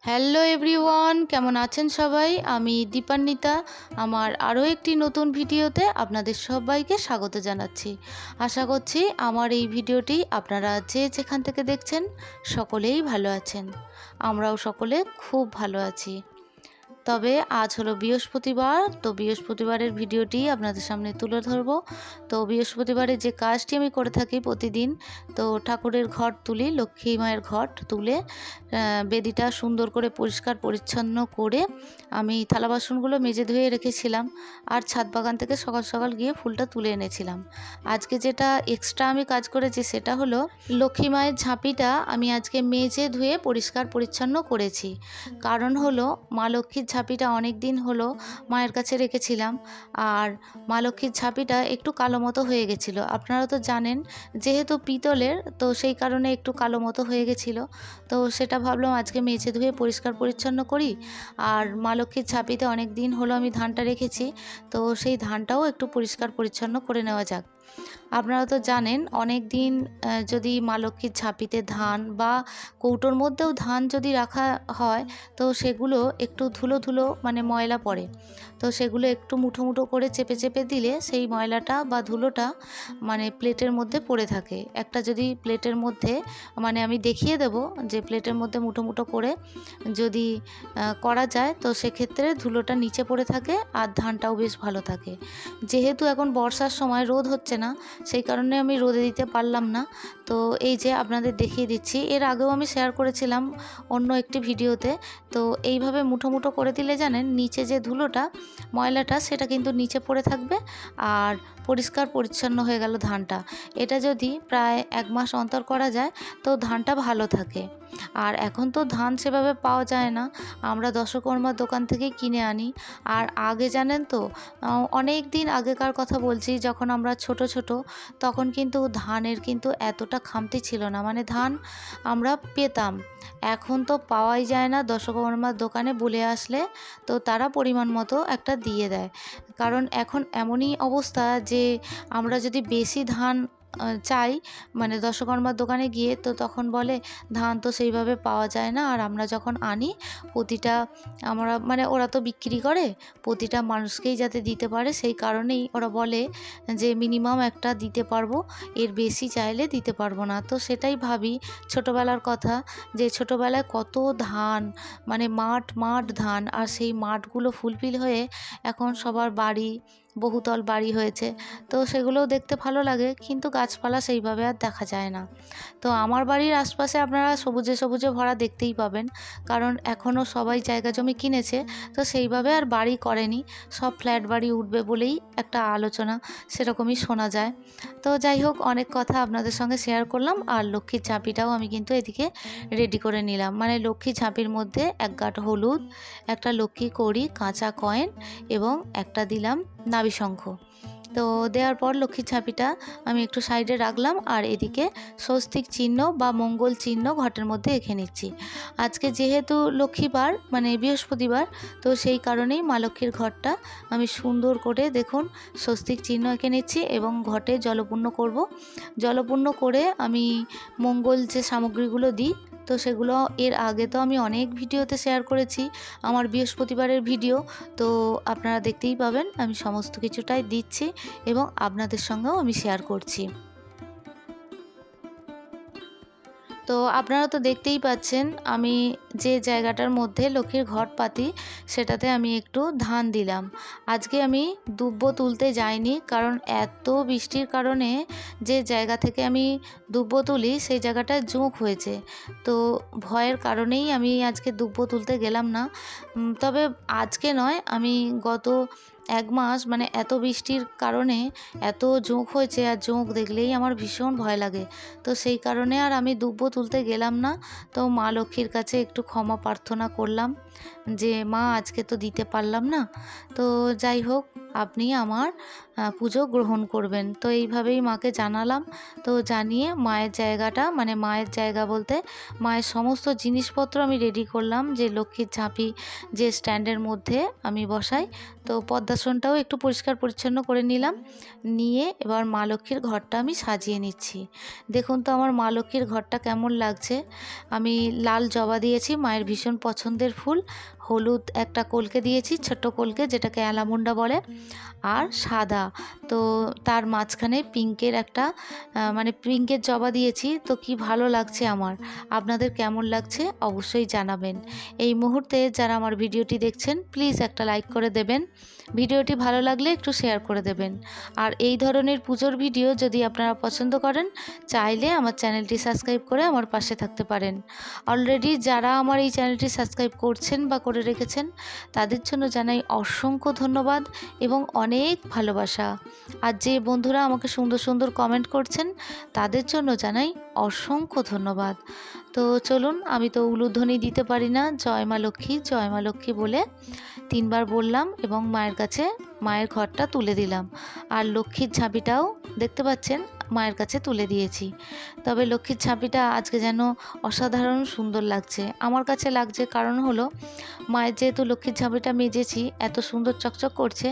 Hello everyone, কেমন আছেন সবাই? আমি দীপান্বিতা। আমার আরও একটি নতুন ভিডিওতে আপনাদের সবাইকে স্বাগত জানাচ্ছি। আশা করছি আমার এই ভিডিওটি আপনারা যে যেখান থেকে দেখছেন সকলেই ভালো আছেন। আমরাও সকলে খুব ভালো আছি। তবে আজ হলো বৃহস্পতিবার, তো বৃহস্পতিবারের ভিডিওটি আপনাদের সামনে তুলে ধরব। তো বৃহস্পতিবারে যে কাজটি আমি করে থাকি প্রতিদিন, তো ঠাকুরের ঘট তুলি, লক্ষ্মী মায়ের ঘট তুলে বেদিটা সুন্দর করে পরিষ্কার পরিচ্ছন্ন করে আমি থালা বাসনগুলো মেজে ধুয়ে রেখেছিলাম, আর ছাদ বাগান থেকে সকাল সকাল গিয়ে ফুলটা তুলে এনেছিলাম। আজকে যেটা এক্সট্রা আমি কাজ করেছি সেটা হলো লক্ষ্মী মায়ের ঝাঁপিটা আমি আজকে মেজে ধুয়ে পরিষ্কার পরিচ্ছন্ন করেছি। কারণ হলো মা লক্ষ্মীর ঝাঁপিটা অনেক দিন হলো মায়ের কাছে রেখেছিলাম, আর মা লক্ষ্মীর ঝাঁপিটা একটু কালো মতো হয়ে গেছিলো। আপনারা তো জানেন যেহেতু পিতলের, তো সেই কারণে একটু কালো মতো হয়ে গেছিলো। তো সেটা ভাবলাম আজকে মেজে ধুয়ে পরিষ্কার পরিচ্ছন্ন করি। আর মা লক্ষ্মীর ঝাঁপিতে অনেক দিন হলো আমি ধানটা রেখেছি, তো সেই ধানটাও একটু পরিষ্কার পরিচ্ছন্ন করে নেওয়া যাক। আপনারা তো জানেন অনেক দিন যদি মা লক্ষ্মীর ঝাঁপিতে ধান বা কৌটোর মধ্যেও ধান যদি রাখা হয়, তো সেগুলো একটু ধুলো ধুলো মানে ময়লা পড়ে। তো সেগুলো একটু মুঠো মুঠো করে চেপে চেপে দিলে সেই ময়লাটা বা ধুলোটা মানে প্লেটের মধ্যে পড়ে থাকে। একটা যদি প্লেটের মধ্যে মানে আমি দেখিয়ে দেব যে প্লেটের মধ্যে মুঠো মুঠো করে যদি করা যায়, তো সেক্ষেত্রে ধুলোটা নিচে পড়ে থাকে আর ধানটাও বেশ ভালো থাকে। যেহেতু এখন বর্ষার সময় রোদ হচ্ছে না, সেই কারণে আমি রোদে দিতে পারলাম না। তো এই যে আপনাদের দেখিয়ে দিচ্ছি, এর আগেও আমি শেয়ার করেছিলাম অন্য একটি ভিডিওতে। তো এইভাবে মুঠো মুঠো করে দিলে জানেন নিচে যে ধুলোটা ময়লাটা সেটা কিন্তু নিচে পড়ে থাকবে, আর পরিষ্কার পরিচ্ছন্ন হয়ে গেল ধানটা। এটা যদি প্রায় 1 মাস অন্তর করা যায় তো ধানটা ভালো থাকে। আর এখন তো ধান সেভাবে পাওয়া যায় না, আমরা দশকর্মার দোকান থেকেই কিনে আনি। আর আগে জানেন তো অনেক দিন আগেকার কথা বলছি, যখন আমরা ছোট ছোট তখন কিন্তু ধানের কিন্তু এতটা খামতি ছিল না, মানে ধান আমরা পেতাম। এখন তো পাওয়াই যায় না, দশকর্মার দোকানে বলে আসলে তো তারা পরিমাণ মতো একটা দিয়ে দেয়। কারণ এখন এমনই অবস্থা যে আমরা যদি বেশি ধান চাই মানে দশকর্মার দোকানে গিয়ে, তো তখন বলে ধান তো সেইভাবে পাওয়া যায় না। আর আমরা যখন আনি প্রতিটা আমরা মানে ওরা তো বিক্রি করে প্রতিটা মানুষকেই যাতে দিতে পারে, সেই কারণেই ওরা বলে যে মিনিমাম একটা দিতে পারবো, এর বেশি চাইলে দিতে পারবো না। তো সেটাই ভাবি ছোটোবেলার কথা, যে ছোটোবেলায় কত ধান মানে মাঠ মাঠ ধান, আর সেই মাঠগুলো ফুলফিল হয়ে এখন সবার বাড়ি বহুতল বাড়ি হয়েছে। তো সেগুলোও দেখতে ভালো লাগে, কিন্তু গাছপালা সেইভাবে আর দেখা যায় না। তো আমার বাড়ির আশপাশে আপনারা সবুজে সবুজে ভরা দেখতেই পাবেন, কারণ এখনও সবাই জায়গা জমি কিনেছে, তো সেইভাবে আর বাড়ি করেনি। সব ফ্ল্যাট বাড়ি উঠবে বলেই একটা আলোচনা সেরকমই শোনা যায়। তো যাই হোক, অনেক কথা আপনাদের সঙ্গে শেয়ার করলাম। আর লক্ষ্মীর ঝাঁপিটাও আমি কিন্তু এদিকে রেডি করে নিলাম। মানে লক্ষ্মীর ঝাঁপির মধ্যে 1 গাঁট হলুদ, একটা লক্ষ্মী কড়ি, কাঁচা কয়েন এবং একটা দিলাম নাভি শঙ্খ। তো দেওয়ার পর লক্ষ্মীর ঝাঁপিটা আমি একটু সাইডে রাখলাম, আর এদিকে স্বস্তিক চিহ্ন বা মঙ্গল চিহ্ন ঘটের মধ্যে এঁকে নিচ্ছি। আজকে যেহেতু লক্ষ্মীবার মানে বৃহস্পতিবার, তো সেই কারণেই মা লক্ষ্মীর ঘরটা আমি সুন্দর করে দেখুন স্বস্তিক চিহ্ন এঁকে নিচ্ছি এবং ঘটে জলপূর্ণ করব। জলপূর্ণ করে আমি মঙ্গল যে সামগ্রীগুলো দিই, তো সেগুলো এর আগে তো আমি অনেক ভিডিওতে শেয়ার করেছি, আমার বৃহস্পতিবারের ভিডিও, তো আপনারা দেখতেই পাবেন আমি সমস্ত কিছুটাই দিচ্ছি এবং আপনাদের সঙ্গেও আমি শেয়ার করছি। তো আপনারা তো দেখতেই পাচ্ছেন আমি যে জায়গাটার মধ্যে লক্ষ্মীর ঘট পাতি সেটাতে আমি একটু ধান দিলাম। আজকে আমি দুব্বো তুলতে যাইনি, কারণ এত বৃষ্টির কারণে যে জায়গা থেকে আমি দুব্বো তুলি সেই জায়গাটায় জোঁক হয়েছে। তো ভয়ের কারণেই আমি আজকে দুব্বো তুলতে গেলাম না। তবে আজকে নয়, আমি গত 1 মাস মানে এত বৃষ্টির কারণে এত জোঁক হয়েছে, আর জোঁক দেখলেই আমার ভীষণ ভয় লাগে। তো সেই কারণে আর আমি দুব্বো তুলতে গেলাম না। তো মা লক্ষ্মীর কাছে একটু ক্ষমা প্রার্থনা করলাম যে মা আজকে তো দিতে পারলাম না। তো যাই হোক, আপনি আমার পুজো গ্রহণ করবেন। তো এইভাবেই মাকে জানালাম। তো জানিয়ে মায়ের জায়গাটা মানে মায়ের জায়গা বলতে মায়ের সমস্ত জিনিসপত্র আমি রেডি করলাম, যে লক্ষ্মীর ঝাঁপি যে স্ট্যান্ডের মধ্যে আমি বসাই। তো পদ্মাসনটাও একটু পরিষ্কার পরিচ্ছন্ন করে নিলাম, নিয়ে এবার মা লক্ষ্মীর ঘরটা আমি সাজিয়ে নিচ্ছি। দেখুন তো আমার মা লক্ষ্মীর ঘরটা কেমন লাগছে। আমি লাল জবা দিয়েছি, মায়ের ভীষণ পছন্দের ফুল। হলুদ একটা কলকে দিয়েছি, ছোট্ট কলকে, যেটাকে অ্যালামুন্ডা বলে, আর সাদা। তো তার মাঝখানে পিঙ্কের একটা মানে পিঙ্কের জবা দিয়েছি। তো কি ভালো লাগছে আমার, আপনাদের কেমন লাগছে অবশ্যই জানাবেন। এই মুহূর্তে যারা আমার ভিডিওটি দেখছেন প্লিজ একটা লাইক করে দেবেন, ভিডিওটি ভালো লাগলে একটু শেয়ার করে দেবেন। আর এই ধরনের পুজোর ভিডিও যদি আপনারা পছন্দ করেন, চাইলে আমার চ্যানেলটি সাবস্ক্রাইব করে আমার পাশে থাকতে পারেন। অলরেডি যারা আমার এই চ্যানেলটি সাবস্ক্রাইব করছেন বা করে রেখেছেন, তাদের জন্য জানাই অসংখ্য ধন্যবাদ এবং অনেক ভালোবাসা। আর যে বন্ধুরা আমাকে সুন্দর সুন্দর কমেন্ট করছেন, তাদের জন্য জানাই অসংখ্য ধন্যবাদ। তো চলুন, আমি তো উলুধ্বনি দিতে পারি না, জয় মা লক্ষ্মী জয় মা লক্ষ্মী বলে 3 বার বললাম এবং মায়ের কাছে মায়ের ঘরটা তুলে দিলাম। আর লক্ষ্মীর ঝাঁপিটাও দেখতে পাচ্ছেন মায়ের কাছে তুলে দিয়েছি। তবে লক্ষ্মীর ঝাঁপিটা আজকে যেন অসাধারণ সুন্দর লাগছে, আমার কাছে লাগছে। কারণ হলো মায়ের যেহেতু লক্ষ্মীর ঝাঁপিটা মেজেছি, এত সুন্দর চকচক করছে।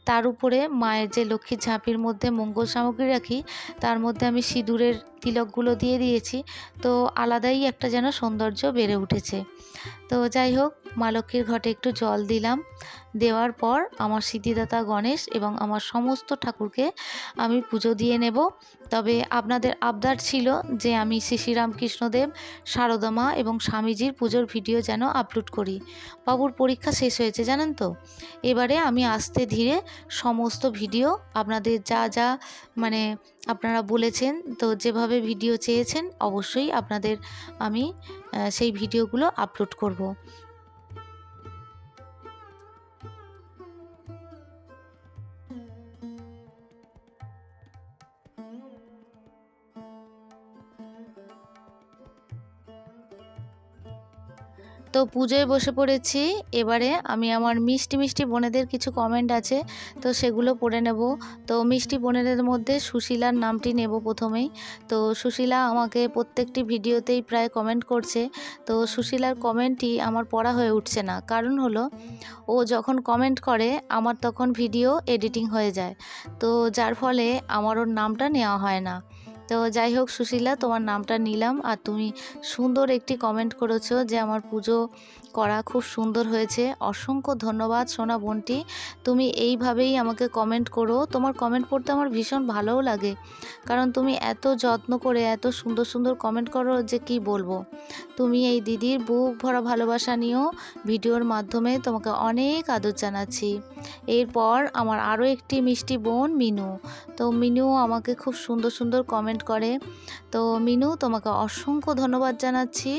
তার উপরে মায়ের যে লক্ষ্মীর ঝাঁপির মধ্যে মঙ্গল সামগ্রী রাখি, তার মধ্যে আমি সিঁদুরের তিলকগুলো দিয়ে দিয়েছি। তো আলাদাই একটা যেন সৌন্দর্য বেড়ে উঠেছে। তো যাই হোক, মা লক্ষ্মীর ঘটে একটু জল দিলাম। দেওয়ার পর আমার সিদ্ধিদাতা গণেশ এবং আমার সমস্ত ঠাকুরকে আমি পুজো দিয়ে নেব। তবে আপনাদের আবদার ছিল যে আমি শ্রী শ্রী রামকৃষ্ণদেব, সারদা মা এবং স্বামীজির পুজোর ভিডিও যেন আপলোড করি। বাবুর পরীক্ষা শেষ হয়েছে জানেন তো। এবারে আমি আস্তে ধীরে সমস্ত ভিডিও আপনাদের যা যা মানে আপনারা বলেছেন, তো যেভাবে ভিডিও চেয়েছেন অবশ্যই আপনাদের আমি সেই ভিডিওগুলো আপলোড করব। তো পুজোয় বসে পড়েছি। এবারে আমি আমার মিষ্টি মিষ্টি বোনেদের কিছু কমেন্ট আছে, তো সেগুলো পড়ে নেব। তো মিষ্টি বোনেদের মধ্যে সুশীলার নামটি নেব প্রথমেই। তো সুশীলা আমাকে প্রত্যেকটি ভিডিওতেই প্রায় কমেন্ট করছে। তো সুশীলার কমেন্টই আমার পড়া হয়ে উঠছে না, কারণ হলো ও যখন কমেন্ট করে আমার তখন ভিডিও এডিটিং হয়ে যায়। তো যার ফলে আমার ওর নামটা নেওয়া হয় না। তো যাই হোক সুশীলা, তোমার নামটা নিলাম। আর তুমি সুন্দর একটি কমেন্ট করেছো যে আমার পুজো করা খুব সুন্দর হয়েছে। অসংখ্য ধন্যবাদ সোনা বোনটি, তুমি এইভাবেই আমাকে কমেন্ট করো। তোমার কমেন্ট পড়তে আমার ভীষণ ভালোও লাগে, কারণ তুমি এত যত্ন করে এত সুন্দর সুন্দর কমেন্ট করো যে কি বলবো। তুমি এই দিদির বুক ভরা ভালোবাসা নিয়েও ভিডিওর মাধ্যমে তোমাকে অনেক আদর জানাচ্ছি। এরপর আমার আরও একটি মিষ্টি বোন মিনু। তো মিনু আমাকে খুব সুন্দর সুন্দর কমেন্ট করে। তো মিনু, তোমাকে অসংখ্য ধন্যবাদ জানাচ্ছি।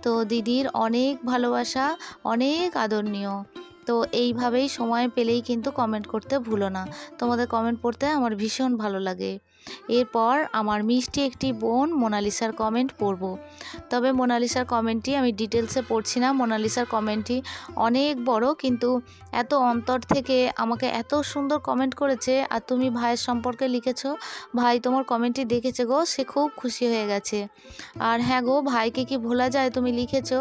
তো দিদির অনেক ভালোবাসা, অনেক আদর নিও। তো এইভাবেই সময় পেলেই কিন্তু কমেন্ট করতে ভুলো না, তোমাদের কমেন্ট পড়তে আমার ভীষণ ভালো লাগে। এরপর আমার মিষ্টি একটি বোন মোনালিসার কমেন্ট পড়ব। তবে মোনালিসার কমেন্টটি আমি ডিটেলসে পড়ছি না। মোনালিসার কমেন্টটি অনেক বড়, কিন্তু এত অন্তর থেকে আমাকে এত সুন্দর কমেন্ট করেছে। আর তুমি ভাইয়ের সম্পর্কে লিখেছো, ভাই তোমার কমেন্টটি দেখেছে গো, সে খুব খুশি হয়ে গেছে। আর হ্যাঁ গো, ভাইকে কি ভোলা যায়, তুমি লিখেছো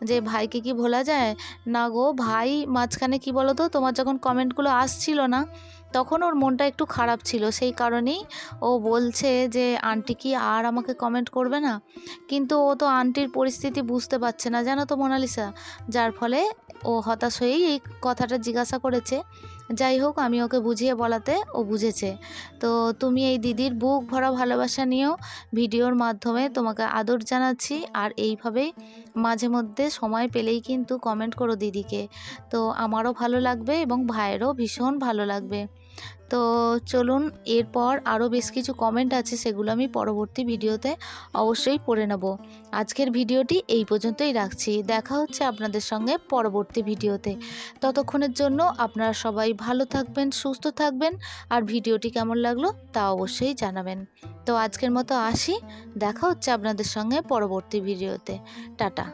যে ভাইকে কি ভোলা যায় না গো। ভাই মাঝখানে কি বলো তো, তোমার যখন কমেন্টগুলো আসছিল না তখন ওর মনটা একটু খারাপ ছিল, সেই কারণেই ও বলছে যে আন্টি কি আর আমাকে কমেন্ট করবে না। কিন্তু ও তো আন্টির পরিস্থিতি বুঝতে পারছে না জানো তো মোনালিসা, যার ফলে ও হতাশ হয়েই এই কথাটা জিজ্ঞাসা করেছে। যাই হোক, আমি ওকে বুঝিয়ে বলাতে ও বুঝেছে। তো তুমি এই দিদির বুক ভরা ভালোবাসা নিয়েও ভিডিওর মাধ্যমে তোমাকে আদর জানাচ্ছি। আর এইভাবেই মাঝে মধ্যে সময় পেলেই কিন্তু কমেন্ট করো দিদিকে, তো আমারও ভালো লাগবে এবং ভাইয়েরও ভীষণ ভালো লাগবে। তো চলুন, এরপর আরও বেশ কিছু কমেন্ট আছে, সেগুলো আমি পরবর্তী ভিডিওতে অবশ্যই পড়ে নেব। আজকের ভিডিওটি এই পর্যন্তই রাখছি, দেখা হচ্ছে আপনাদের সঙ্গে পরবর্তী ভিডিওতে। ততক্ষণের জন্য আপনারা সবাই ভালো থাকবেন, সুস্থ থাকবেন। আর ভিডিওটি কেমন লাগলো তা অবশ্যই জানাবেন। তো আজকের মতো আসি, দেখা হচ্ছে আপনাদের সঙ্গে পরবর্তী ভিডিওতে। টাটা।